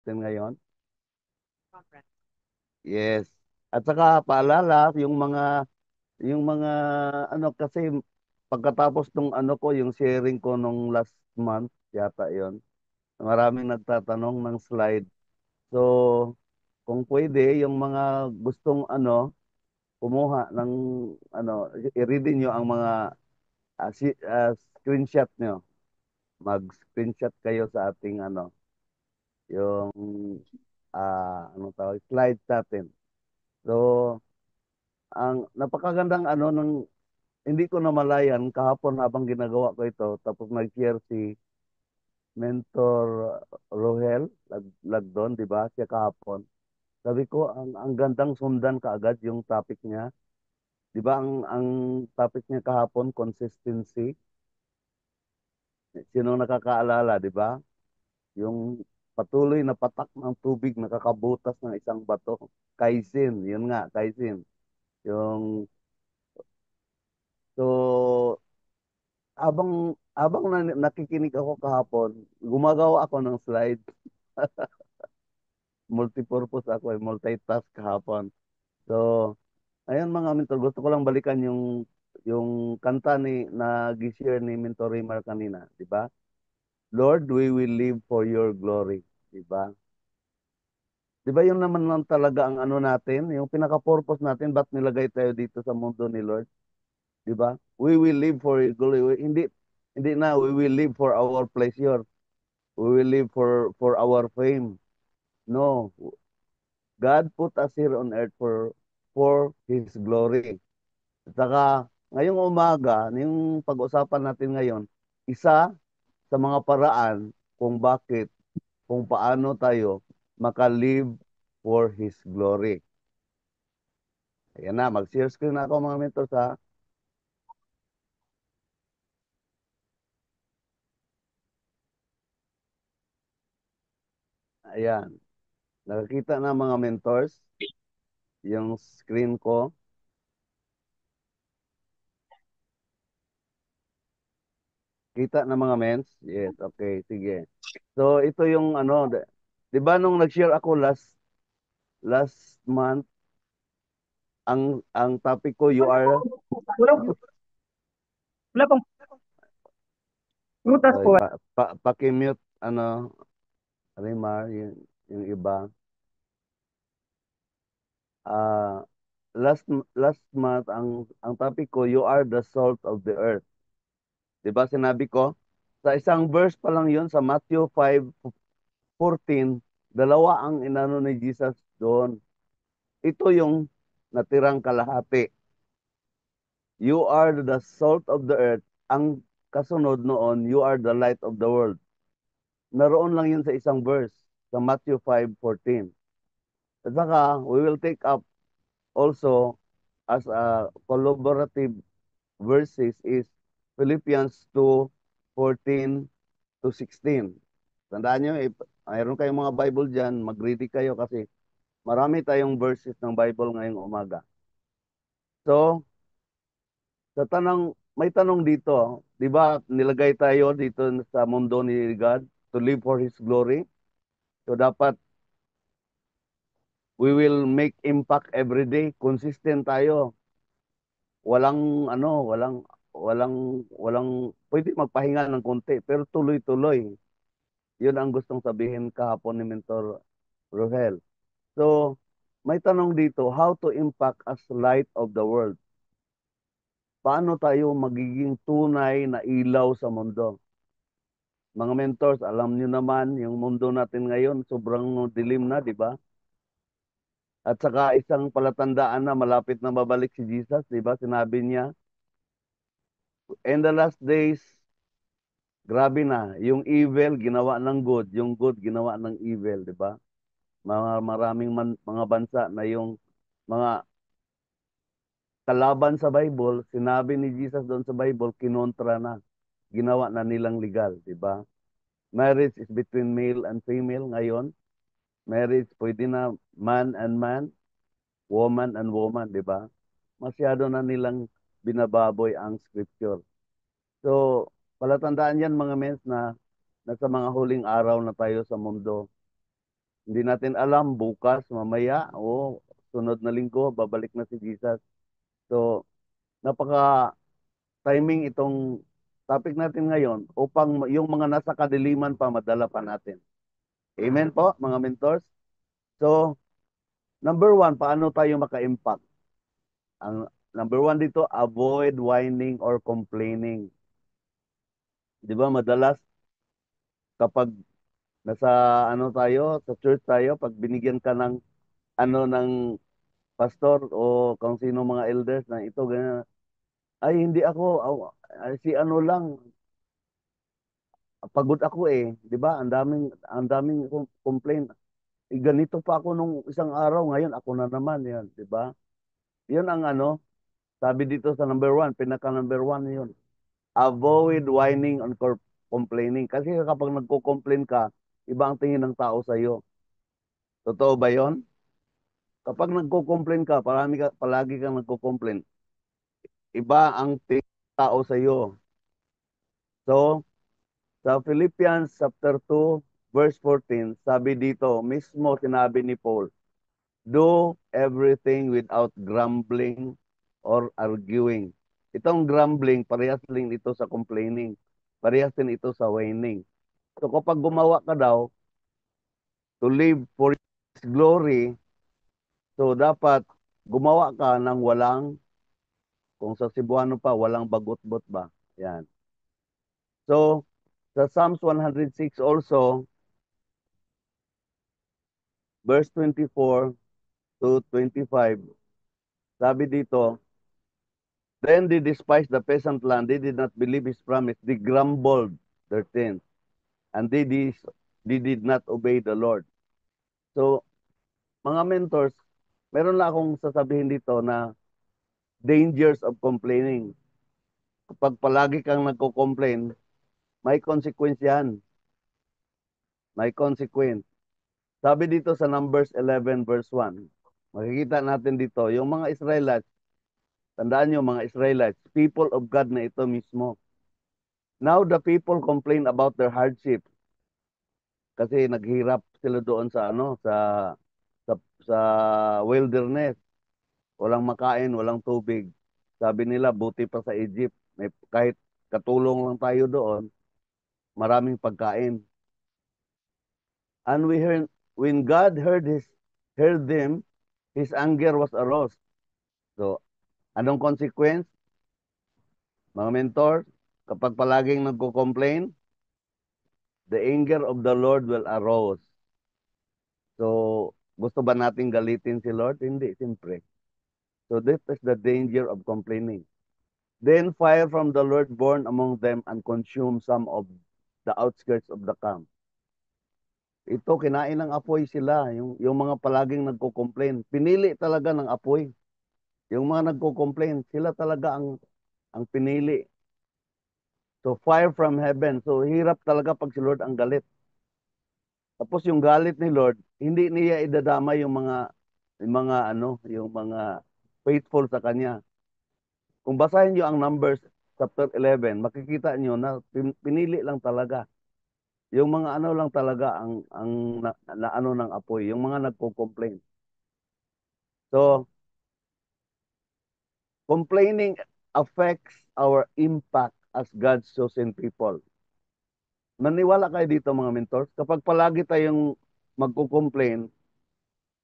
natin ngayon. Yes. At saka paalala, yung mga ano kasi pagkatapos nung ano ko, yung sharing ko nung last month, yata yon. Maraming nagtatanong ng slide. So, kung pwede, yung mga gustong ano, kumuha ng ano, i-ready nyo ang mga screenshot nyo. Mag-screenshot kayo sa ating ano, yung anong tawag, slides natin. So, ang napakagandang ano ng hindi ko namalayan kahapon habang ginagawa ko ito, tapos nag-share si Mentor Rohel Lagdon, di ba? Siya kahapon. Sabi ko, ang gandang sundan kaagad yung topic niya. Di ba ang topic niya kahapon, consistency. Sino nakakaalala, di ba? Yung patuloy na patak ng tubig nakakabutas ng isang bato. Kaizen, yun nga, kaizen. Yung, so, habang nakikinig ako kahapon, gumagawa ako ng slide. Multipurpose ako, multitask kahapon. So, ayun mga mentor, gusto ko lang balikan yung kanta na share ni Mentor Rimar kanina, di ba? Lord, we will live for your glory, di ba? Di ba yun naman lang talaga ang ano natin, yung pinaka-purpose natin, ba't nilagay tayo dito sa mundo ni Lord, di ba? We will live for your glory. Hindi na, we will live for our pleasure. We will live for our fame. No, God put us here on earth for His glory. At saka, ngayong umaga, yung pag-usapan natin ngayon, isa sa mga paraan kung paano tayo maka-live for His glory. Ayan na, mag-share screen na ako mga mentors ha. Ayan, nakakita na mga mentors, yung screen ko. Kita na mga mens? Yes, okay, sige. So, ito yung ano, di ba nung nag-share ako last month, ang topic ko, you are, Wala, wala pang prutas sorry, po. paki-mute, ano, Rimar, yung iba. Ah, last month, ang topic ko, you are the salt of the earth. Di ba sinabi ko? Sa isang verse pa lang yun, sa Matthew 5:14, dalawa ang inano ni Jesus doon. Ito yung natirang kalahati. You are the salt of the earth. Ang kasunod noon, you are the light of the world. Naroon lang yun sa isang verse, sa Matthew 5:14. At saka, we will take up also as a collaborative verses is Philippians 2:14 to 16. Tandaan nyo, if mayroon kayong mga Bible dyan, mag-ready kayo kasi marami tayong verses ng Bible ngayong umaga. So, may tanong dito, di ba nilagay tayo dito sa mundo ni God to live for His glory? So, dapat we will make impact every day. Consistent tayo. Walang ano, walang pwede magpahinga ng konti, pero tuloy-tuloy. Yun ang gustong sabihin kahapon ni Mentor Rohel. So, may tanong dito, how to impact as light of the world? Paano tayo magiging tunay na ilaw sa mundo? Mga mentors, alam niyo naman, yung mundo natin ngayon, sobrang dilim na, di ba? At saka isang palatandaan na malapit na babalik si Jesus, di ba? Sinabi niya, in the last days, grabe na, yung evil ginawa ng good, yung good ginawa ng evil, di ba? Mga bansa na yung mga kalaban sa Bible, sinabi ni Jesus doon sa Bible, kinontra na, ginawa na nilang legal, di ba? Marriage is between male and female ngayon. Marriage pwede na man and man, woman and woman, di ba? Masyado na nilang binababoy ang scripture. So, palatandaan yan mga mens na nasa mga huling araw na tayo sa mundo. Hindi natin alam bukas, mamaya, o sunod na linggo, babalik na si Jesus. So, napaka-timing itong topic natin ngayon upang yung mga nasa kadiliman pa, madala pa natin. Amen po, mga mentors. So, number one, paano tayo maka-impact? Ang number one dito, avoid whining or complaining. Di ba, madalas kapag nasa sa church tayo, pag binigyan ka ng ng pastor o kung sino mga elders na ito, ganyan, ay hindi ako, si lang, pagod ako eh, 'di ba? Ang daming complaint. Ganito pa ako nung isang araw, ngayon ako na naman 'yan, 'di ba? 'Yun ang sabi dito sa number one, pinaka number one 'yun. Avoid whining and complaining. Kasi kapag nagko-complain ka, iba ang tingin ng tao sa iyo. Totoo ba 'yon? Kapag nagko-complain ka, palagi kang nagko-complain, iba ang tingin ng tao sa iyo. So, sa Philippians chapter 2, verse 14, sabi dito, mismo sinabi ni Paul, do everything without grumbling or arguing. Itong grumbling, parehas din ito sa complaining. Parehas din ito sa whining. So kapag gumawa ka daw, to live for His glory, so dapat gumawa ka ng walang, kung sa Cebuano pa, walang bagot-bot ba? Yan. So, sa Psalms 106 also, verse 24 to 25, sabi dito, then they despised the peasant land, they did not believe his promise, they grumbled their sins, and they did not obey the Lord. So, mga mentors, meron lang akong sasabihin dito na dangers of complaining. Kapag palagi kang nagko-complain, may consequence yan. May consequence. Sabi dito sa Numbers 11 verse 1, makikita natin dito, yung mga Israelites, tandaan nyo mga Israelites, people of God na ito mismo. Now the people complain about their hardship kasi naghirap sila doon sa sa, sa wilderness. Walang makain, walang tubig. Sabi nila buti pa sa Egypt. Kahit katulong lang tayo doon, maraming pagkain. And when God heard them, his anger was aroused. So, anong consequence? Mga mentor, kapag palaging nagko-complain, the anger of the Lord will arouse. So, gusto ba nating galitin si Lord? Hindi, siyempre. So, this is the danger of complaining. Then fire from the Lord burned among them and consumed some of the outskirts of the camp. Ito, kinain ng apoy sila, yung mga palaging nagko-complain. Pinili talaga ng apoy. Yung mga nagko-complain, sila talaga ang pinili. So, fire from heaven. So, hirap talaga pag si Lord ang galit. Tapos yung galit ni Lord, hindi niya idadama yung mga faithful sa kanya. Kung basahin niyo ang Numbers chapter 11, makikita niyo na pinili lang talaga. Yung mga lang talaga ang ng apoy, yung mga nagko-complain. So, complaining affects our impact as God's chosen people. Naniwala kayo dito mga mentors, kapag palagi tayong magko-complain,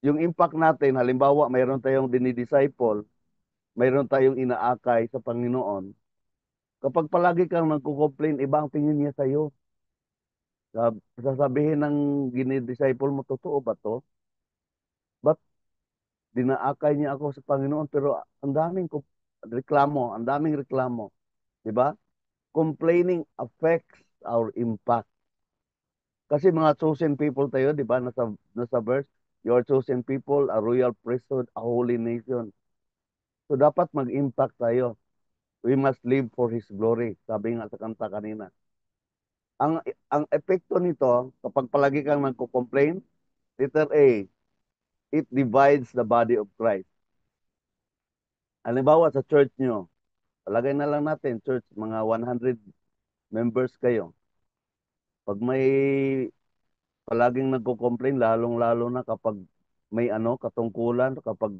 yung impact natin, halimbawa mayroon tayong dinidisciple, mayroon tayong inaakay sa Panginoon, kapag palagi kang nagko-complain, iba ang tingin niya sa iyo. Sasabihin ng dinidisciple mo, totoo ba to? Ba't dinaakay niya ako sa Panginoon pero ang daming reklamo, 'di ba? Complaining affects our impact. Kasi mga chosen people tayo, 'di ba? Nasa verse, you are chosen people, a royal priesthood, a holy nation. So dapat mag-impact tayo. We must live for His glory. Sabi nga sa kanta kanina. Ang ang epekto nito, kapag palagi kang nagko-complain, letter A, it divides the body of Christ. Halimbawa sa church nyo, palagay na lang natin, church, mga 100 members kayo. Pag may palaging nagko-complain, lalong-lalo na kapag may katungkulan, kapag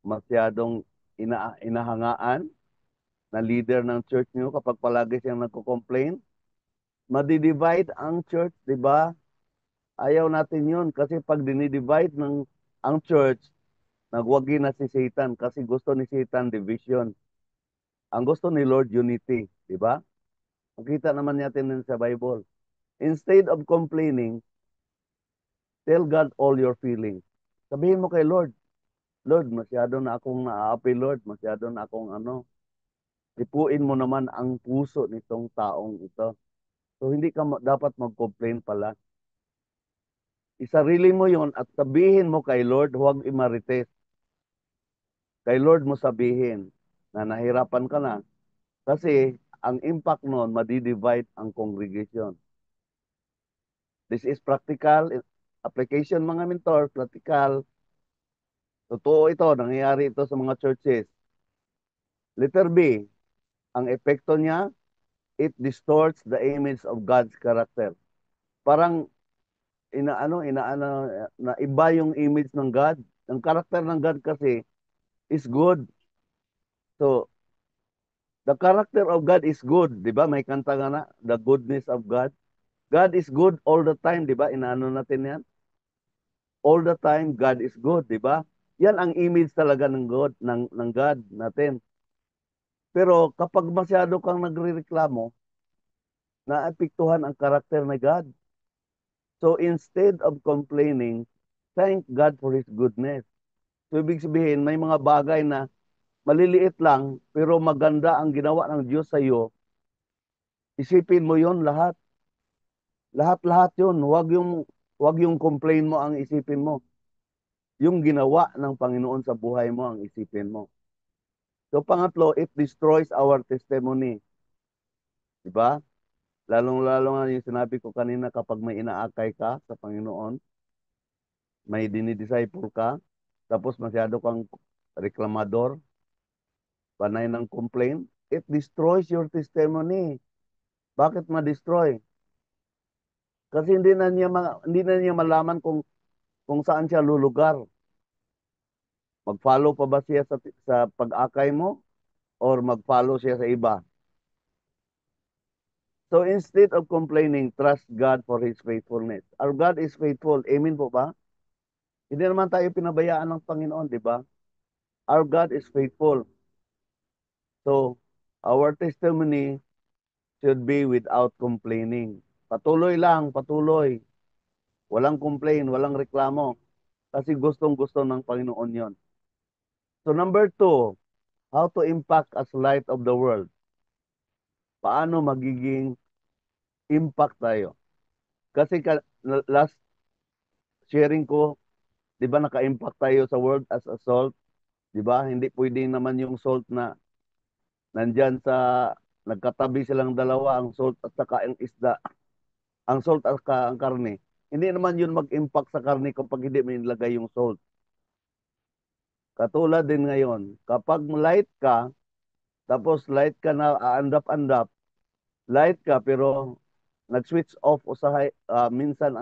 masyadong inahangaan na leader ng church nyo, kapag palagi siyang nagko-complain, madi-divide ang church, di ba? Ayaw natin yun kasi pag dinidivide ng ang church, nagwagi na si Satan kasi gusto ni Satan division. Ang gusto ni Lord unity, di ba? Makita naman natin din sa Bible. Instead of complaining, tell God all your feelings. Sabihin mo kay Lord, Lord, masyado na akong naaapi, Lord, masyado na akong tipuin mo naman ang puso nitong taong ito. So hindi ka dapat mag-complain pala. Isarili mo yon at sabihin mo kay Lord, huwag imarites. Kay Lord mo sabihin na nahirapan ka na kasi ang impact noon, madi-divide ang congregation. This is practical application, mga mentor, practical. Totoo ito, nangyayari ito sa mga churches. Letter B, ang epekto niya, it distorts the image of God's character. Parang inaano na iba yung image ng God. Ang character ng God kasi is good. So, the character of God is good, 'di ba? May kanta nga na, the goodness of God. God is good all the time, 'di ba? Inaano natin 'yan. All the time God is good, 'di ba? Yan ang image talaga ng God, ng God natin. Pero kapag masyado kang nagrereklamo, naapektuhan ang karakter ng God. So instead of complaining, thank God for His goodness. So ibig sabihin, may mga bagay na maliliit lang, pero maganda ang ginawa ng Diyos sa iyo. Isipin mo yon lahat. Lahat-lahat yon. Huwag yung complain mo ang isipin mo. Yung ginawa ng Panginoon sa buhay mo ang isipin mo. So pangatlo, it destroys our testimony. Diba? Lalong-lalo nga yung sinabi ko kanina kapag may inaakay ka sa Panginoon, may dinidisciple ka, tapos masyado kang reklamador, panay ng complaint, it destroys your testimony. Bakit ma-destroy? Kasi hindi na niya malaman kung saan siya lulugar. Mag-follow pa ba siya sa pag-akay mo or mag-follow siya sa iba? So instead of complaining, trust God for His faithfulness. Our God is faithful. Amen po ba? Hindi naman tayo pinabayaan ng Panginoon, di ba? Our God is faithful. So, our testimony should be without complaining. Patuloy lang, patuloy. Walang complain, walang reklamo. Kasi gustong-gusto ng Panginoon yon. So, number 2, how to impact as light of the world. Paano magiging impact tayo? Kasi last sharing ko, di ba naka-impact tayo sa world as a salt? Di ba? Hindi pwedeng naman yung salt na nandyan nagkatabi silang dalawa, ang salt at saka ang isda. Ang salt at saka ang karne. Hindi naman yun mag-impact sa karne kapag hindi mo nilagay yung salt. Katulad din ngayon, kapag light ka, tapos light ka na aandap-andap, light ka pero nag-switch off o minsan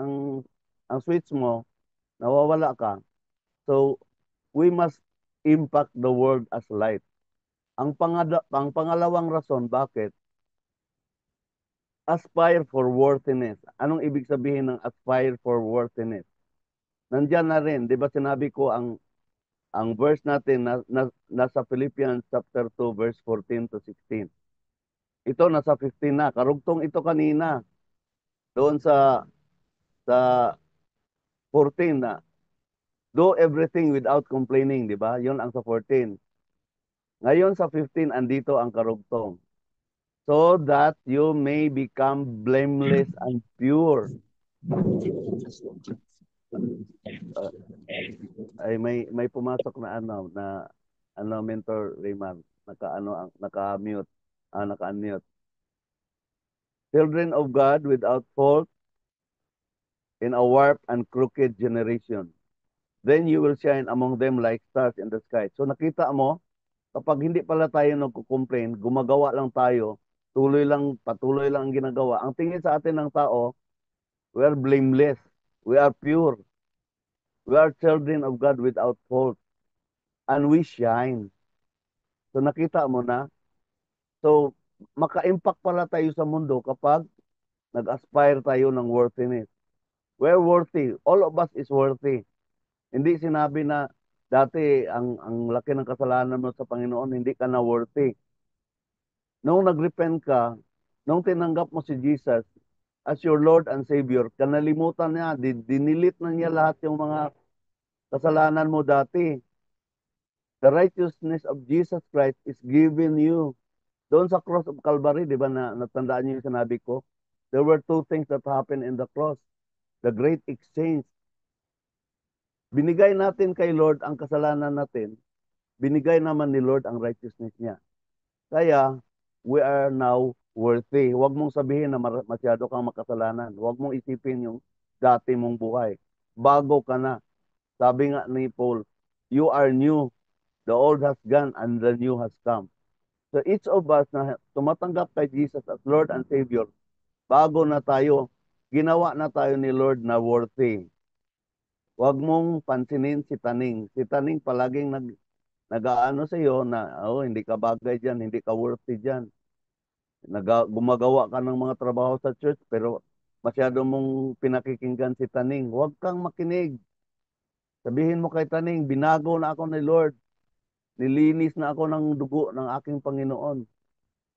ang switch mo, nawawala ka. So, we must impact the world as light. Ang pangalawang rason, bakit? Aspire for worthiness. Anong ibig sabihin ng aspire for worthiness? Nandiyan na rin, 'di ba sinabi ko ang verse natin nasa Philippians chapter 2 verse 14 to 16. Ito nasa 15 na. Karugtong ito kanina doon sa 14 na do everything without complaining, 'di ba? 'Yon ang sa 14. Ngayon sa 15 andito ang karugtong. So that you may become blameless and pure. Uh, ay may pumasok na mentor Raymond naka-mute naka-unmute. Children of God without fault in a warped and crooked generation. Then you will shine among them like stars in the sky. So nakita mo, kapag hindi pala tayo nagko-complain, gumagawa lang tayo, patuloy lang ang ginagawa. Ang tingin sa atin ng tao, we're blameless. We are pure. We are children of God without fault. And we shine. So nakita mo na? So maka-impact pala tayo sa mundo kapag nag-aspire tayo ng worthiness. We're worthy. All of us is worthy. Hindi sinabi na dati ang laki ng kasalanan mo sa Panginoon, hindi ka na worthy. Nung nag-repent ka, nung tinanggap mo si Jesus as your Lord and Savior, kanalimutan niya, dinilit na niya lahat yung mga kasalanan mo dati. The righteousness of Jesus Christ is given you. Doon sa cross of Calvary, di ba na natandaan niyo yung sinabi ko? There were two things that happened in the cross. The great exchange. Binigay natin kay Lord ang kasalanan natin. Binigay naman ni Lord ang righteousness niya. Kaya, we are now worthy. Huwag mong sabihin na masyado kang makasalanan. Huwag mong isipin yung dati mong buhay. Bago ka na. Sabi nga ni Paul, you are new. The old has gone and the new has come. So each of us na tumatanggap kay Jesus as Lord and Savior, bago na tayo, ginawa na tayo ni Lord na worthy. Huwag mong pansinin si Taning. Si Taning palaging nag-aano sa iyo na, oh, hindi ka bagay diyan, hindi ka worthy diyan. Gumagawa ka ng mga trabaho sa church pero masyado mong pinakikinggan si Taning. Huwag kang makinig. Sabihin mo kay Taning, binago na ako ni Lord. Nilinis na ako ng dugo ng aking Panginoon.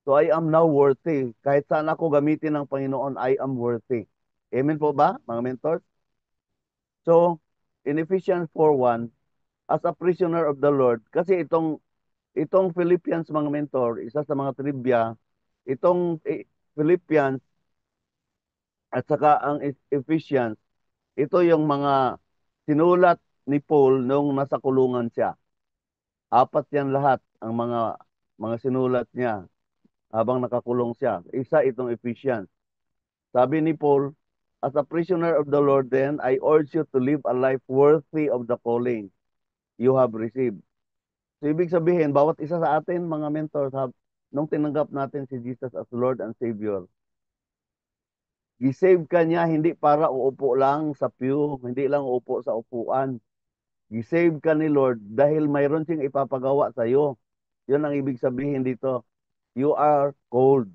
So I am now worthy. Kahit saan ako gamitin ng Panginoon, I am worthy. Amen po ba, mga mentors? So, in Ephesians 4:1, as a prisoner of the Lord, kasi itong Philippians, mga mentor, isa sa mga trivia, itong Philippians at saka ang Ephesians, ito yung mga sinulat ni Paul nung nasa kulungan siya. Apat yan lahat ang mga sinulat niya habang nakakulong siya. Isa itong Ephesians. Sabi ni Paul, as a prisoner of the Lord then, I urge you to live a life worthy of the calling you have received. So, ibig sabihin, bawat isa sa atin, mga mentors, nung tinanggap natin si Jesus as Lord and Savior, gisave ka niya hindi para uupo lang sa pew, hindi lang uupo sa upuan. Gisave ka ni Lord dahil mayroon siyang ipapagawa sa iyo. Yun ang ibig sabihin dito. You are called.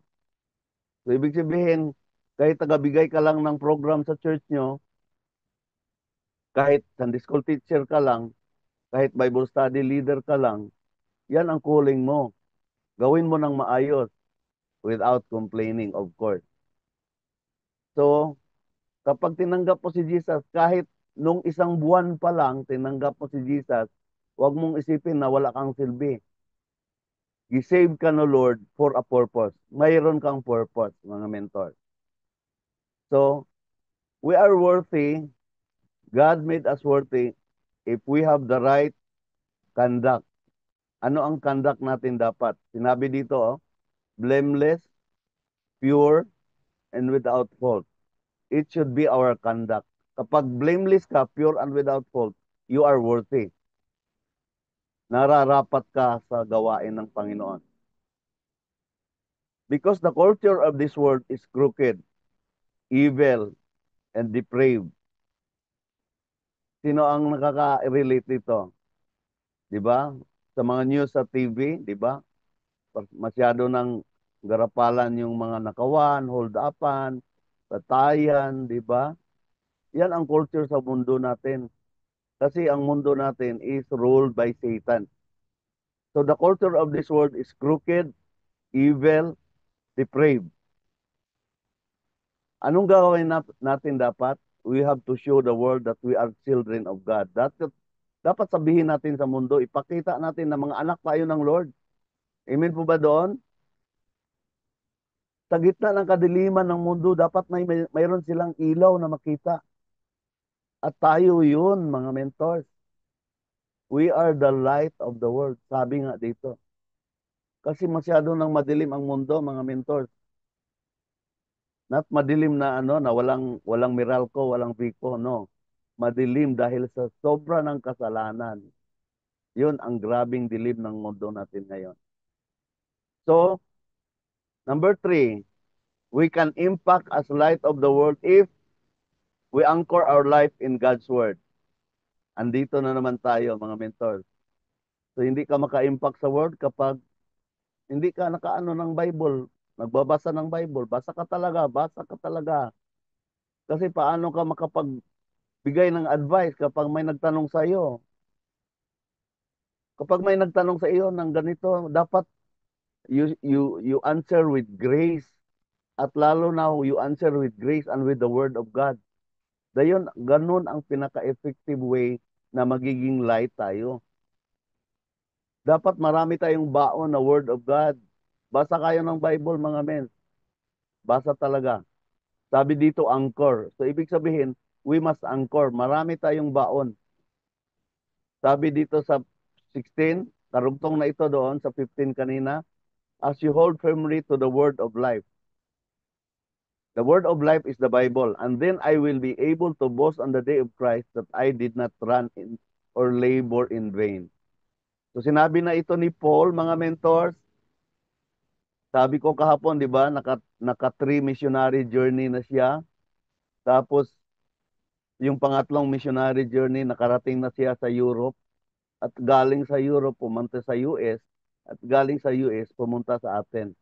So, ibig sabihin, kahit tagabigay ka lang ng program sa church nyo, kahit Sunday school teacher ka lang, kahit Bible study leader ka lang, yan ang calling mo. Gawin mo ng maayos without complaining, of course. So, kapag tinanggap mo si Jesus, kahit nung isang buwan pa lang, tinanggap mo si Jesus, huwag mong isipin na wala kang silbi. Gisave ka no Lord for a purpose. Mayroon kang purpose, mga mentor. So, we are worthy. God made us worthy if we have the right conduct. Ano ang conduct natin dapat? Sinabi dito, blameless, pure, and without fault. It should be our conduct. Kapag blameless ka, pure and without fault, you are worthy. Nararapat ka sa gawain ng Panginoon. Because the culture of this world is crooked, evil, and depraved. Sino ang nakaka-relate dito? 'Di ba? Sa mga news sa TV, 'di ba? Masyado ng garapalan yung mga nakawan, hold-upan, patayan, 'di ba? Yan ang culture sa mundo natin. Kasi ang mundo natin is ruled by Satan. So the culture of this world is crooked, evil, depraved. Anong gagawin natin dapat? We have to show the world that we are children of God. Dapat sabihin natin sa mundo, ipakita natin na mga anak tayo ng Lord. Amen po ba doon? Sa gitna ng kadiliman ng mundo, dapat mayroon silang ilaw na makita. At tayo yun, mga mentors. We are the light of the world. Sabi nga dito. Kasi masyado nang madilim ang mundo, mga mentors. Not madilim na na walang Meralco, walang Vico, no. Madilim dahil sa sobra ng kasalanan. Yun ang grabing dilim ng mundo natin ngayon. So, number 3, we can impact as light of the world if We anchor our life in God's Word. Andito na naman tayo, mga mentor. So, hindi ka maka-impact sa Word kapag hindi ka nakaano ng Bible, nagbabasa ng Bible. Basa ka talaga, basa ka talaga. Kasi paano ka makapagbigay ng advice kapag may nagtanong sa iyo? Kapag may nagtanong sa iyo ng ganito, dapat you answer with grace. At lalo na you answer with grace and with the Word of God. Dayon, ganun ang pinaka-effective way na magiging light tayo. Dapat marami tayong baon na Word of God. Basa kayo ng Bible, mga men. Basa talaga. Sabi dito, anchor. So, ibig sabihin, we must anchor. Marami tayong baon. Sabi dito sa 16, karugtong na ito doon sa 15 kanina, as you hold firmly to the word of life. The word of life is the Bible. And then I will be able to boast on the day of Christ that I did not run in or labor in vain. So sinabi na ito ni Paul, mga mentors. Sabi ko kahapon, di ba, naka 3 missionary journey na siya. Tapos, yung pangatlong missionary journey, nakarating na siya sa Europe. At galing sa Europe, pumunta sa US. At galing sa US, pumunta sa Athens.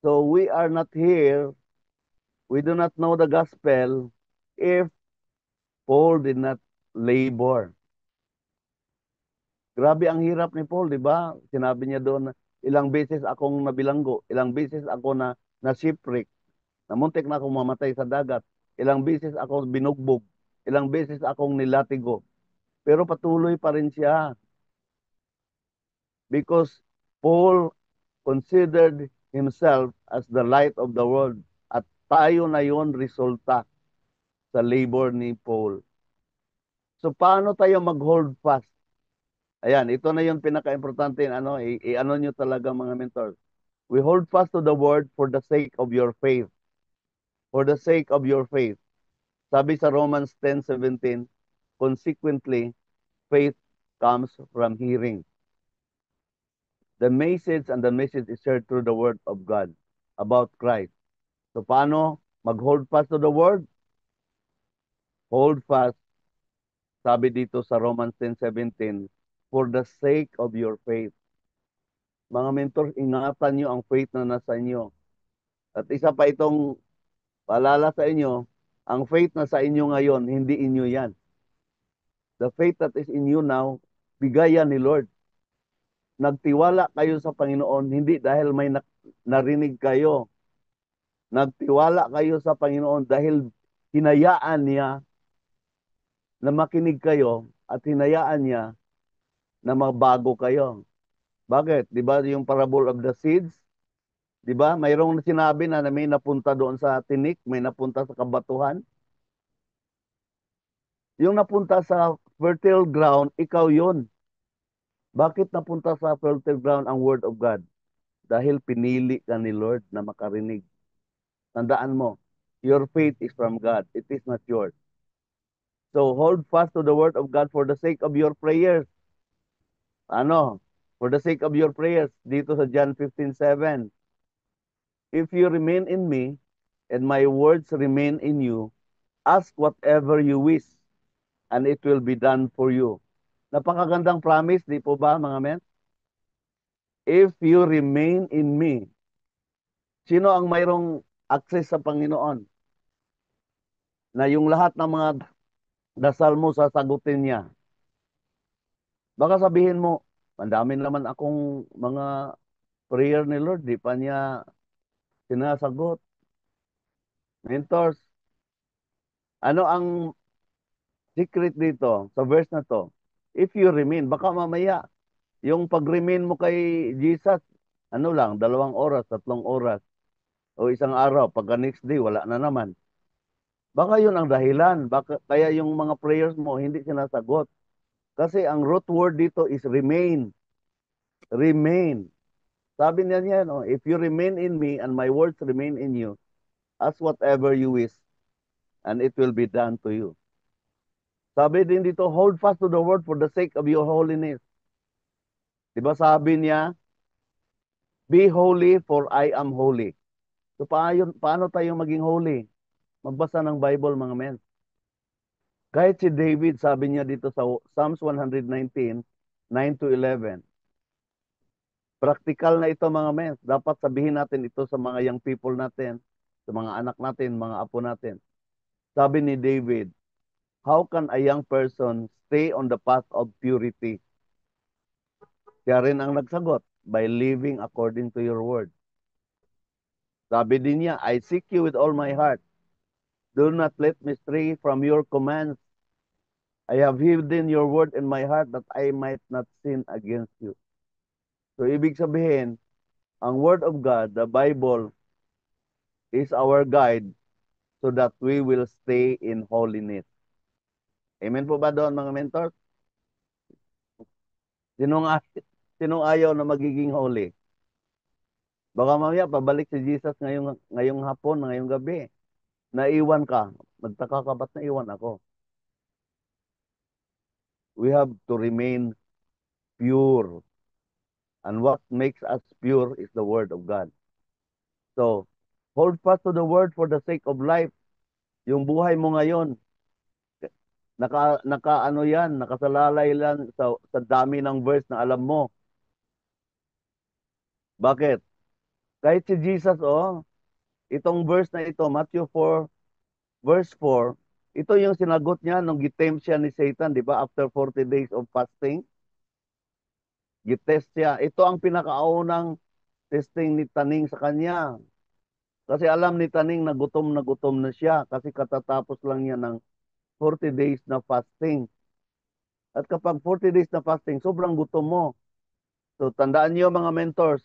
So we are not here, we do not know the gospel if Paul did not labor. Grabe ang hirap ni Paul, di ba? Sinabi niya doon, ilang beses akong nabilanggo, ilang beses ako na shipwreck, namuntik na akong mamatay sa dagat, ilang beses ako binugbog, ilang beses akong nilatigo. Pero patuloy pa rin siya because Paul considered himself as the light of the world. At tayo na yon resulta sa labor ni Paul. So paano tayo mag-hold fast? Ayan, ito na yung pinaka-importante, ano, i-ano nyo talaga, mga mentor. We hold fast to the word for the sake of your faith. For the sake of your faith. Sabi sa Romans 10:17, consequently, faith comes from hearing. The message is shared through the word of God about Christ. So paano mag-hold fast to the word? Hold fast, sabi dito sa Romans 10:17, for the sake of your faith. Mga mentor, ingatan nyo ang faith na nasa inyo. At isa pa itong paalala sa inyo, ang faith na sa inyo ngayon, hindi inyo yan. The faith that is in you now, bigayan ni Lord. Nagtiwala kayo sa Panginoon, hindi dahil may narinig kayo. Nagtiwala kayo sa Panginoon dahil hinayaan niya na makinig kayo at hinayaan niya na mabago kayo. Bakit? 'Di ba yung parable of the seeds? 'Di ba? Mayroong sinabi na may napunta doon sa tinik, may napunta sa kabatuhan. Yung napunta sa fertile ground, ikaw 'yon. Bakit napunta sa fertile ground ang word of God? Dahil pinili ka ni Lord na makarinig. Tandaan mo, your faith is from God. It is not yours. So hold fast to the word of God for the sake of your prayers. Ano? For the sake of your prayers. Dito sa John 15:7. If you remain in me, and my words remain in you, ask whatever you wish, and it will be done for you. Napakagandang promise, di po ba, mga men? If you remain in me, sino ang mayroong access sa Panginoon? Na yung lahat ng mga dasal mo sasagutin niya. Baka sabihin mo, ang dami naman akong mga prayer ni Lord, di pa niya sinasagot. Mentors, ano ang secret dito sa verse na to? If you remain, baka mamaya, yung pag-remain mo kay Jesus, ano lang, 2 oras, 3 oras, o isang araw, pagka next day, wala na naman. Baka yun ang dahilan. Baka, kaya yung mga prayers mo, hindi sinasagot. Kasi ang root word dito is remain. Remain. Sabi niya niya, no, if you remain in me and my words remain in you, ask whatever you wish, and it will be done to you. Sabi din dito, hold fast to the word for the sake of your holiness. Diba sabi niya, be holy for I am holy. So paano tayo maging holy? Magbasa ng Bible, mga men. Kahit si David, sabi niya dito sa Psalms 119, 9 to 11, practical na ito mga men. Dapat sabihin natin ito sa mga young people natin, sa mga anak natin, mga apo natin. Sabi ni David, how can a young person stay on the path of purity? Siya rin ang nagsagot, by living according to your word. Sabi din niya, I seek you with all my heart. Do not let me stray from your commands. I have hidden your word in my heart that I might not sin against you. So, ibig sabihin, ang word of God, the Bible, is our guide so that we will stay in holiness. Amen po ba doon mga mentor? Sinong, sinong ayaw na magiging holy? Baka mamaya pabalik si Jesus ngayong hapon, ngayong gabi. Naiwan ka. Magtaka ka, ba't naiwan ako? We have to remain pure. And what makes us pure is the Word of God. So, hold fast to the Word for the sake of life. Yung buhay mo ngayon, ano yan, nakasalalay lang sa dami ng verse na alam mo. Bakit? Kahit si Jesus, itong verse na ito, Matthew 4, verse 4, ito yung sinagot niya nung gitempt siya ni Satan, di ba? After 40 days of fasting, gitest siya. Ito ang pinakaunang testing ni Taning sa kanya. Kasi alam ni Taning na gutom na siya kasi katatapos lang niya ng 40 days na fasting. At kapag 40 days na fasting, sobrang gutom mo. So tandaan niyo mga mentors,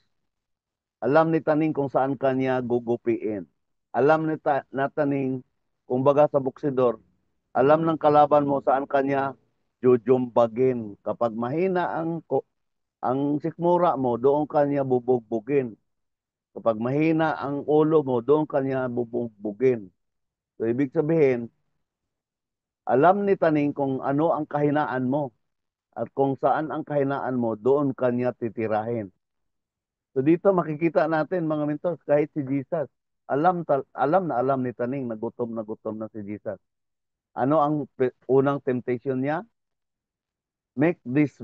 alam ni Taning kung saan kanya gugupiin. Alam na Taning, kung baga sa buksidor, alam ng kalaban mo saan kanya jujumbagin. Kapag mahina ang sikmura mo, doon kanya bubugbugin. Kapag mahina ang ulo mo, doon kanya bubugbugin. So ibig sabihin, alam ni Taning kung ano ang kahinaan mo at kung saan ang kahinaan mo, doon kanya titirahin. So dito makikita natin mga mentors, kahit si Jesus, alam ni Taning na gutom na si Jesus. Ano ang unang temptation niya? Make this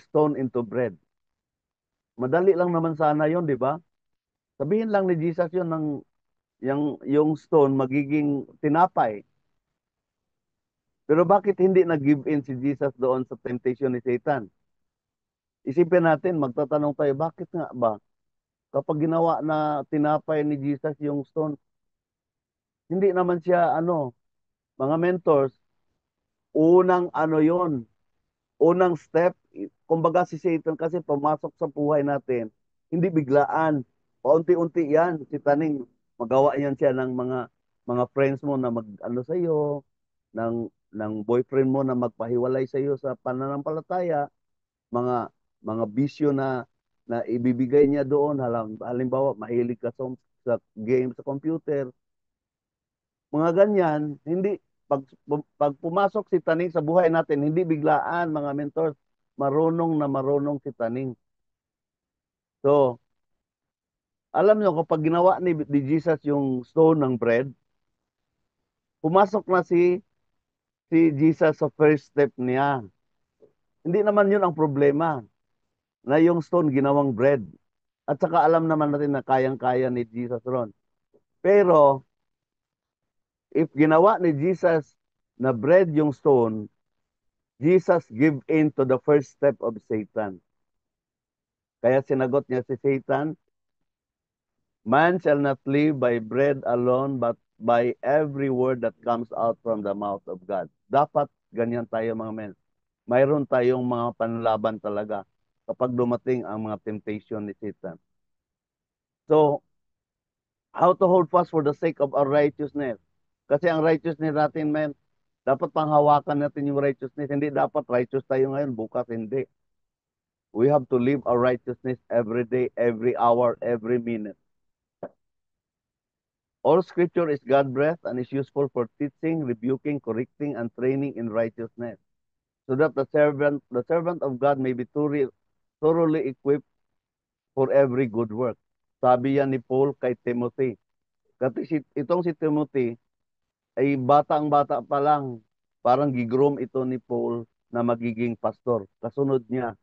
stone into bread. Madali lang naman sana 'yon, di ba? Sabihin lang ni Jesus 'yon yung stone magiging tinapay. Pero bakit hindi nag-give in si Jesus doon sa temptation ni Satan? Isipin natin, magtatanong tayo, bakit nga ba? Kapag ginawa na tinapay ni Jesus yung stone, hindi naman siya, mga mentors, unang yon, unang step, kumbaga si Satan kasi pumasok sa buhay natin, hindi biglaan, paunti-unti yan, si Taning, magawa yan siya ng mga friends mo na mag-ano sa'yo, ng boyfriend mo na magpahiwalay sa'yo sa pananampalataya, mga mga bisyo na ibibigay niya doon, halimbawa mahilig ka sa game sa computer, mga ganyan, hindi pag pumasok si Taning sa buhay natin, hindi biglaan mga mentors, marunong si Taning. So, alam nyo kapag ginawa ni Jesus yung stone ng bread, pumasok na si Jesus sa first step niya. Hindi naman yun ang problema, na yung stone ginawang bread. At saka alam naman natin na kayang-kaya ni Jesus ron. Pero, if ginawa ni Jesus na bread yung stone, Jesus give in to the first step of Satan. Kaya sinagot niya si Satan, man shall not live by bread alone, but by every word that comes out from the mouth of God. Dapat ganyan tayo mga men. Mayroon tayong mga panlaban talaga kapag dumating ang mga temptation ni Satan. So, how to hold fast for the sake of our righteousness? Kasi ang righteousness natin, men, dapat panghawakan natin yung righteousness. Hindi dapat righteous tayo ngayon, bukas hindi. We have to live our righteousness every day, every hour, every minute. All scripture is God-breathed and is useful for teaching, rebuking, correcting, and training in righteousness, so that the servant of God may be thoroughly equipped for every good work. Sabi yan ni Paul kay Timothy. Kasi itong si Timothy ay batang-bata pa lang. Parang gigroom ito ni Paul na magiging pastor. Kasunod niya.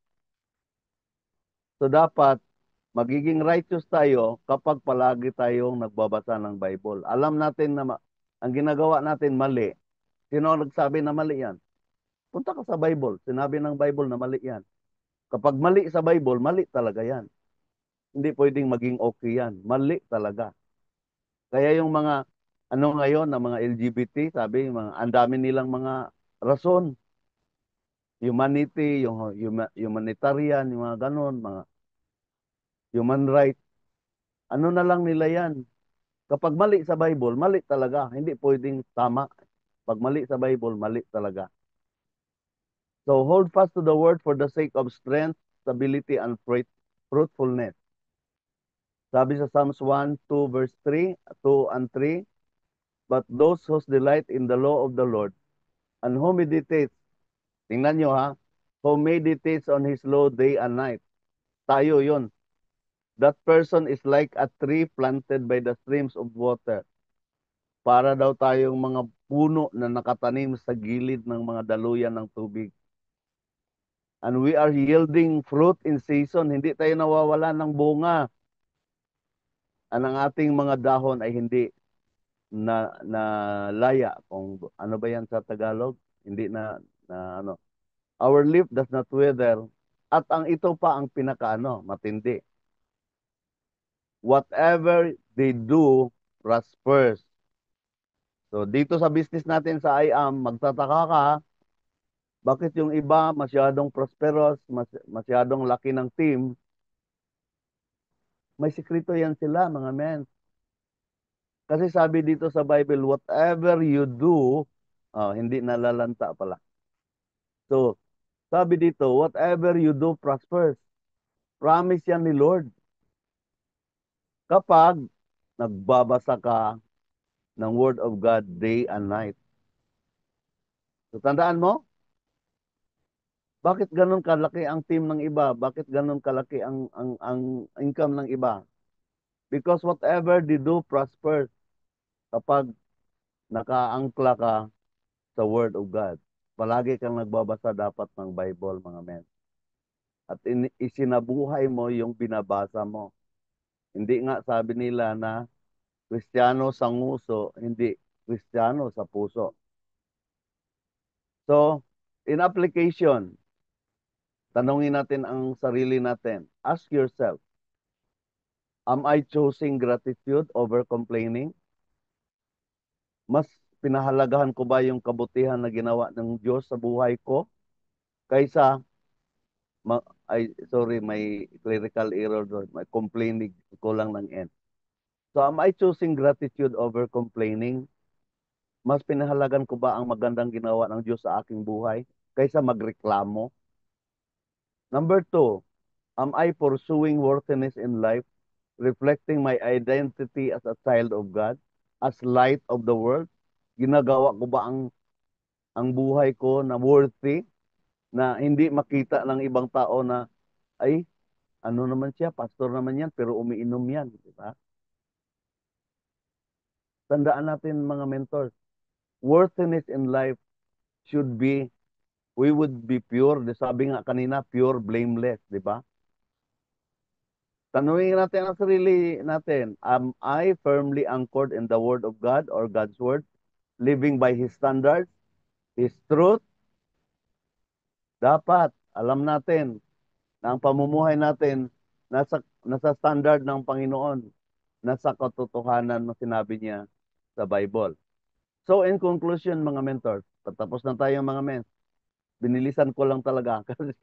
So dapat magiging righteous tayo kapag palagi tayong nagbabasa ng Bible. Alam natin na ang ginagawa natin mali. Sino ang nagsabi na mali yan? Punta ka sa Bible. Sinabi ng Bible na mali yan. Kapag mali sa Bible, mali talaga yan. Hindi pwedeng maging okay yan. Mali talaga. Kaya yung mga ano ngayon, na mga LGBT, sabi, mga, ang dami nilang mga rason. Humanity, yung humanitarian, yung mga ganun, mga human rights. Ano na lang nila yan. Kapag mali sa Bible, mali talaga. Hindi pwedeng tama. Pag mali sa Bible, mali talaga. So hold fast to the word for the sake of strength, stability, and fruitfulness. Sabi sa Psalms 1, 2, verse 3, 2 and 3, but those whose delight in the law of the Lord, and who meditates, tingnan nyo ha, who meditates on His law day and night. Tayo yon. That person is like a tree planted by the streams of water. Para daw tayong mga puno na nakatanim sa gilid ng mga daluyan ng tubig. And we are yielding fruit in season. Hindi tayo nawawala ng bunga. Ang ating mga dahon ay hindi na laya. Kung ano ba yan sa Tagalog? Hindi na ano. Our leaf does not wither. At ang ito pa ang pinakaano, matindi. Whatever they do prospers. So dito sa business natin sa IAM, magtataka ka, bakit yung iba masyadong prosperous, masyadong laki ng team, may sikreto yan sila mga men. Kasi sabi dito sa Bible, whatever you do, hindi nalalanta pala. So, sabi dito, whatever you do prospers. Promise yan ni Lord. Kapag nagbabasa ka ng Word of God day and night. So, tandaan mo, bakit ganun kalaki ang team ng iba? Bakit ganun kalaki ang income ng iba? Because whatever they do prospers kapag nakaangkla ka sa Word of God. Palagi kang nagbabasa dapat ng Bible, mga men. At isinabuhay mo yung binabasa mo. Hindi nga sabi nila na Kristiyano sa nguso, hindi Kristiyano sa puso. So, in application, tanungin natin ang sarili natin. Ask yourself, am I choosing gratitude over complaining? Mas pinahalagahan ko ba yung kabutihan na ginawa ng Diyos sa buhay ko kaysa sorry, may clerical error doon. May complaining, kulang ng N. So, am I choosing gratitude over complaining? Mas pinahalagan ko ba ang magandang ginawa ng Diyos sa aking buhay kaysa magreklamo? Number two, am I pursuing worthiness in life, reflecting my identity as a child of God, as light of the world? Ginagawa ko ba ang buhay ko na worthy, na hindi makita ng ibang tao na, ay, ano naman siya, pastor naman yan, pero umiinom yan, di ba? Tandaan natin mga mentors, worthiness in life should be, we would be pure. Sabi nga kanina, pure, blameless, di ba? Tanungin natin ang sarili natin, am I firmly anchored in the Word of God or God's Word, living by His standards, His truth? Dapat, alam natin na ang pamumuhay natin nasa standard ng Panginoon, nasa katotohanan na sinabi niya sa Bible. So in conclusion mga mentors, patapos na tayo mga men. Binilisan ko lang talaga kasi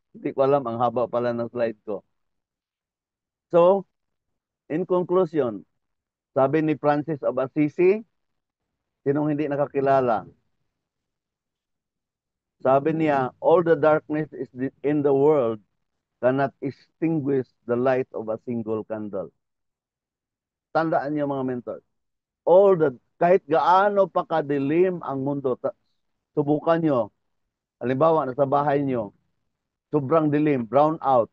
hindi ko alam, ang haba pala ng slide ko. So, in conclusion, sabi ni Francis of Assisi, sinong hindi nakakilala? Sabi niya, all the darkness is in the world cannot extinguish the light of a single candle. Tandaan niyo mga mentors. Kahit gaano pa kadilim ang mundo, subukan nyo. Halimbawa, nasa bahay nyo, sobrang dilim, brown out.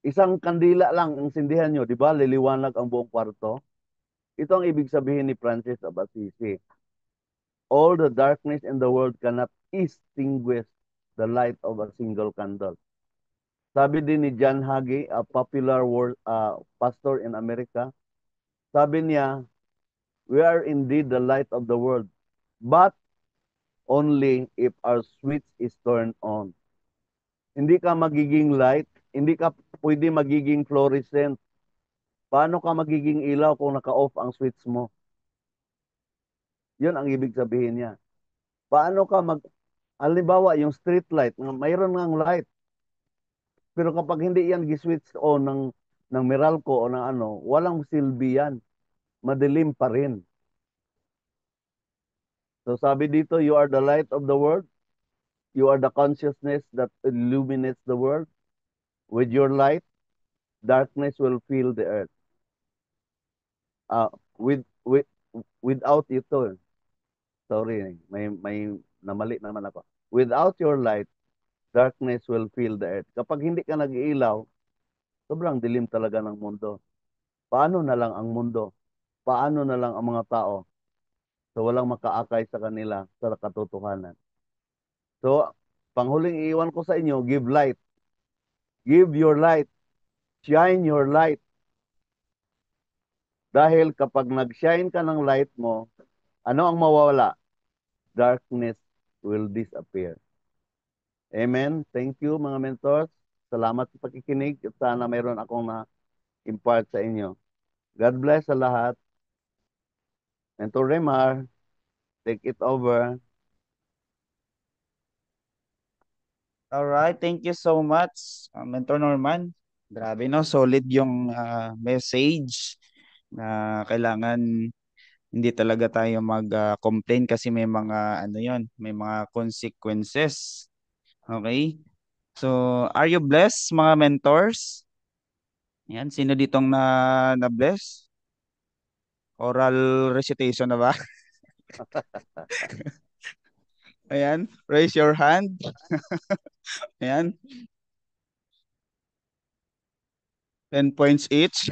Isang kandila lang ang sindihan nyo, di ba? Liliwanag ang buong kwarto. Ito ang ibig sabihin ni Francis of Assisi. all the darkness in the world cannot extinguish the light of a single candle. Sabi din ni John Hagee, a popular world, pastor in America, sabi niya, we are indeed the light of the world, but only if our switch is turned on. Hindi ka magiging light, hindi ka pwede magiging fluorescent. Paano ka magiging ilaw kung naka-off ang switch mo? Yun ang ibig sabihin niya. Paano ka halimbawa, yung street light, mayroon ngang light, pero kapag hindi yan gi-switch on ng Meralco o ng ano, walang silbi yan. Madilim pa rin. So sabi dito, you are the light of the world. You are the consciousness that illuminates the world. With your light, darkness will fill the earth. Uh, with, with, without ito, sorry, may namali naman ako. Without your light, darkness will fill the earth. Kapag hindi ka nag-iilaw, sobrang dilim talaga ng mundo. Paano na lang ang mundo? Paano na lang ang mga tao? So walang makaakay sa kanila sa katotohanan. So, panghuling iiwan ko sa inyo, give light. Give your light. Shine your light. Dahil kapag nag-shine ka ng light mo, ano ang mawawala? Darkness will disappear. Amen. Thank you mga mentors. Salamat sa pakikinig at sana mayroon akong na-impart sa inyo. God bless sa lahat. Mentor Remar, take it over. Alright, thank you so much, Mentor Norman. Grabe no, solid yung message na kailangan hindi talaga tayo mag-complain kasi may mga ano yon, may mga consequences. Okay? So, are you blessed mga mentors? Yan, sino ditong na-bless? Oral recitation na ba? Ayan, raise your hand. Ayan, 10 points each.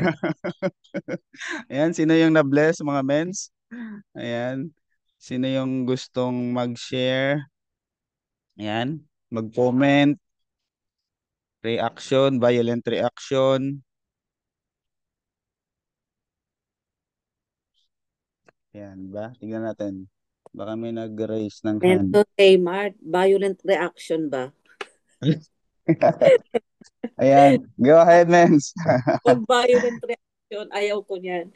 Ayan, sino yung na-bless mga mens? Ayan, sino yung gustong mag-share? Ayan, mag-comment, reaction, violent reaction. Ayan ba? Tingnan natin. Baka may nag-raise ng hand. Mentor Raymar, violent reaction ba? Ayan, go ahead, mens. Pag violent reaction, ayaw ko niyan.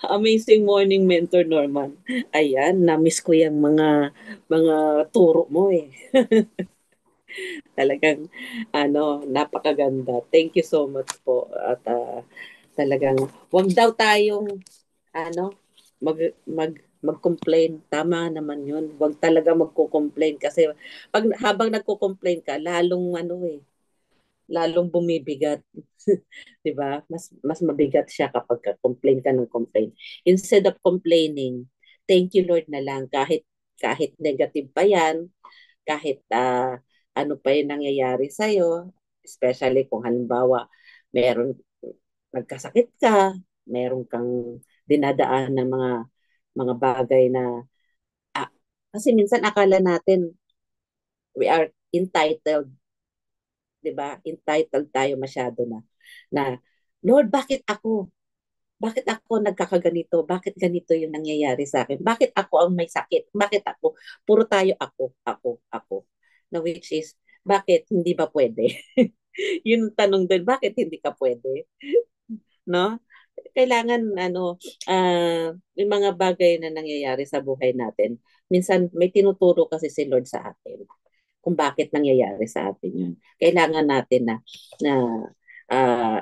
Amazing morning, Mentor Norman. Ayan, na-miss ko yung mga turo mo eh. Talagang napakaganda. Thank you so much po. At talagang wag daw tayong ano mag mag mag-complain. Tama naman 'yun. Wag talaga magko-complain kasi pag habang nagko-complain ka, lalong bumibigat. 'Di ba? Mas mabigat siya kapag complain ka ng complain. Instead of complaining, thank you Lord na lang kahit negative pa 'yan, kahit ano pa yung nangyayari sa iyo, especially kung halimbawa meron nagkasakit ka, meron kang dinadaan ng mga bagay na ah, kasi minsan akala natin we are entitled, 'di ba? Entitled tayo masyado na Lord, bakit ako? Bakit ako nagkakaganito? Bakit ganito yung nangyayari sa akin? Bakit ako ang may sakit? Bakit ako? Puro tayo ako. Na which is, bakit hindi ba pwede? Yung tanong din, bakit hindi ka pwede? No? Kailangan yung mga bagay na nangyayari sa buhay natin. Minsan may tinuturo kasi si Lord sa atin kung bakit nangyayari sa atin yun. Kailangan natin na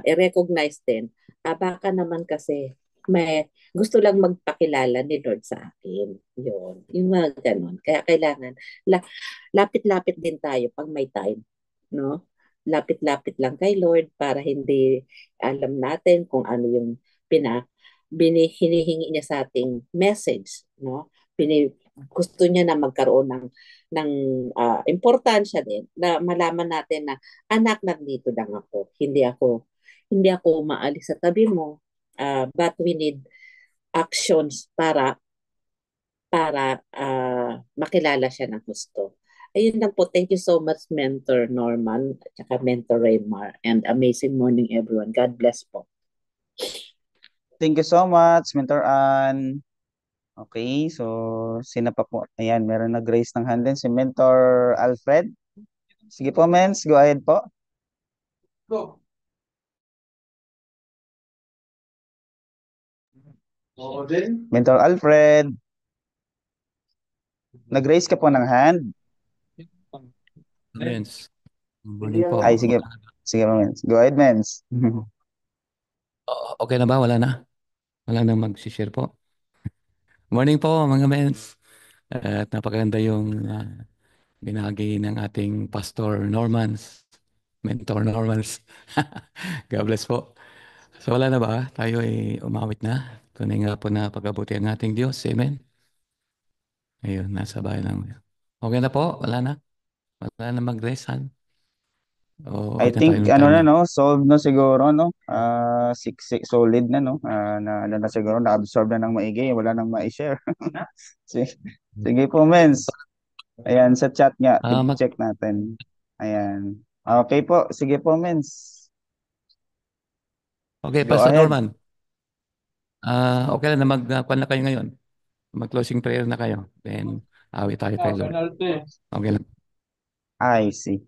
i-recognize din. Baka naman kasi may gusto lang magpakilala ni Lord sa akin. Yun. Yung mga ganun. Kaya kailangan lapit-lapit din tayo pag may time. No? Lapit-lapit lang kay Lord para hindi alam natin kung ano yung hinihingi niya sa ating message. No? Gusto niya na magkaroon ng importansya din na malaman natin na anak, nandito lang ako. Hindi ako maalis sa tabi mo, but we need actions para para makilala siya ng gusto. Ayun lang po. Thank you so much, Mentor Norman at saka Mentor Raymar. And amazing morning, everyone. God bless po. Thank you so much, Mentor Ann. Okay, so sino pa po? Ayan, meron nag-raise ng hand din si Mentor Alfred. Sige po, Mens, go ahead po. Mentor Alfred, nag-raise ka po ng hand. Mens. Morning po. Ay, sige. Sige po, Mens. Go ahead, Mens. Okay na ba? Wala na? Wala na mag-share po. Morning po mga mens. At napakaganda yung binahagi ng ating Pastor Normans. Mentor Normans. God bless po. So wala na ba? Tayo ay umawit na. Tunay nga po na pag-abuti ang ating Diyos. Amen. Ayun, nasa bahay lang. Okay na po? Wala na? Wala na mag-raise hand? O I wait na tayo think ng ano na timer. no, solved na siguro no. Solid na no. Na ano na siguro na-absorb na ng maigi, wala nang ma-share. Sige, sige po, Mens. Ayan sa chat nga, Mag check natin. Ayan. Okay po, sige po, Mens. okay, Go Pastor ahead. Norman. Okay na mag-kwan na kayo ngayon. Mag-closing prayer na kayo. Then, awit tayo kay Lord. Okay lang. I see.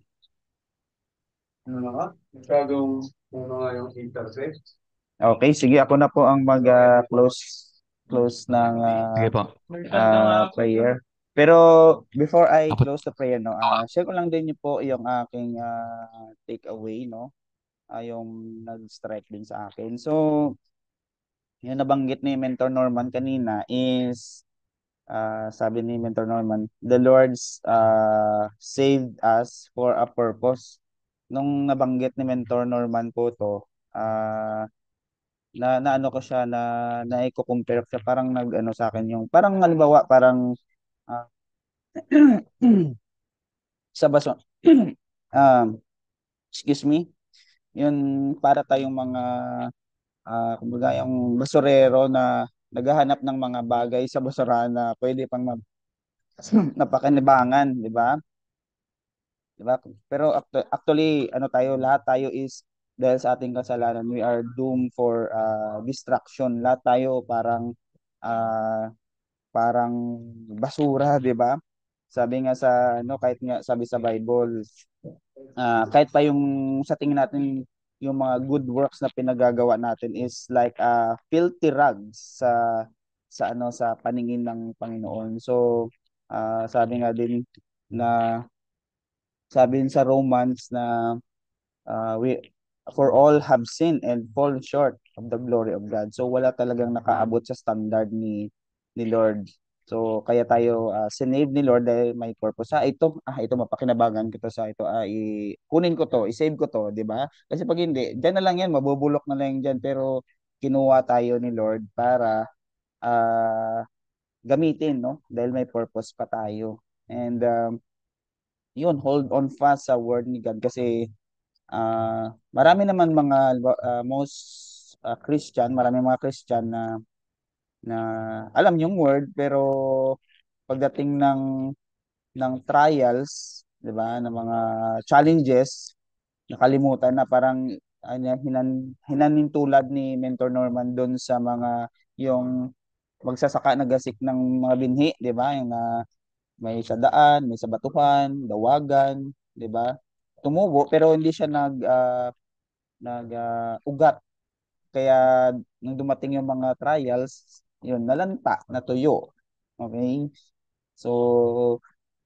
Okay, sige ako na po ang close ng Sige po. prayer. Pero before I Apo. close the prayer no, share ko lang din po yung aking takeaway no. Yung nag-strike din sa akin. So, yung nabanggit ni Mentor Norman kanina is sabi ni Mentor Norman, the Lord's saved us for a purpose. Nung nabanggit ni Mentor Norman po to, na ano ko siya na i-compare ko siya parang nag-ano sa akin yung parang halimbawa parang ah, sa baso um excuse me, yun para tayong mga kumbaga yung basurero na naghahanap ng mga bagay sa basurahan na pwede pang napakinabangan, di ba? Di ba? Pero actually, ano tayo, lahat tayo is dahil sa ating kasalanan, we are doomed for destruction. Lahat tayo ah, parang basura, di ba? Sabi nga sa ano, kahit nga sabi sa Bible, kahit pa yung sa tingin natin yung mga good works na pinagagawa natin is like filthy rags sa paningin ng Panginoon. So, sabi nga din na sabi din sa Romans na we for all have sinned and fall short of the glory of God. So wala talagang nakaabot sa standard ni Lord. So kaya tayo sinave ni Lord dahil may purpose. Ito mapakinabangan ko to sa ito. Kunin ko to, i-save ko to, 'di ba? Kasi pag hindi, diyan na lang 'yan, mabubulok na lang diyan pero kinuha tayo ni Lord para ah, gamitin, no? Dahil may purpose pa tayo. And yun, hold on fast sa word ni God kasi marami naman most marami mga Christian na alam yung word pero pagdating ng trials, 'di ba, ng mga challenges, nakalimutan na parang hinanin tulad ni Mentor Norman doon sa mga yung magsasaka nagasik ng mga binhi, 'di ba? Yung na may sa daan, may sa batuhan, dawagan, 'di ba? Tumubo pero hindi siya ugat. Kaya nung dumating yung mga trials, yun, nalanta, natuyo. Okay? So,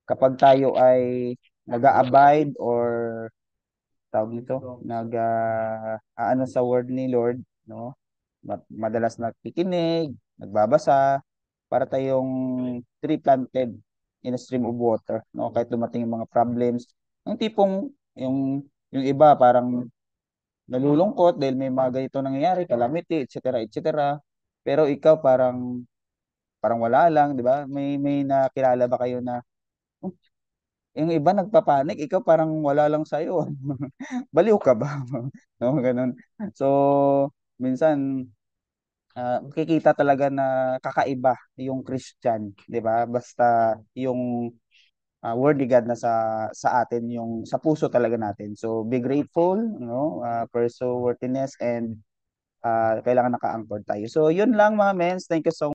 kapag tayo ay nag-a-abide or tawag nito, ano sa word ni Lord, no? Madalas nakikinig, nagbabasa, para tayong tree planted in a stream of water, no? Kahit dumating yung mga problems, yung tipong yung iba parang nalulungkot dahil may mga ganito nangyayari, calamity, etc., etc. Pero ikaw parang parang wala lang, 'di ba? May nakilala ba kayo na yung iba nagpapanik, ikaw parang wala lang sa iyo. Baliw ka ba? No, ganun. So, minsan makikita talaga na kakaiba yung Christian, 'di ba? Basta yung word ni God na sa atin, yung sa puso talaga natin. So be grateful, pursue worthiness, and kailangan naka-anchor tayo. So yun lang mga men. Thank you so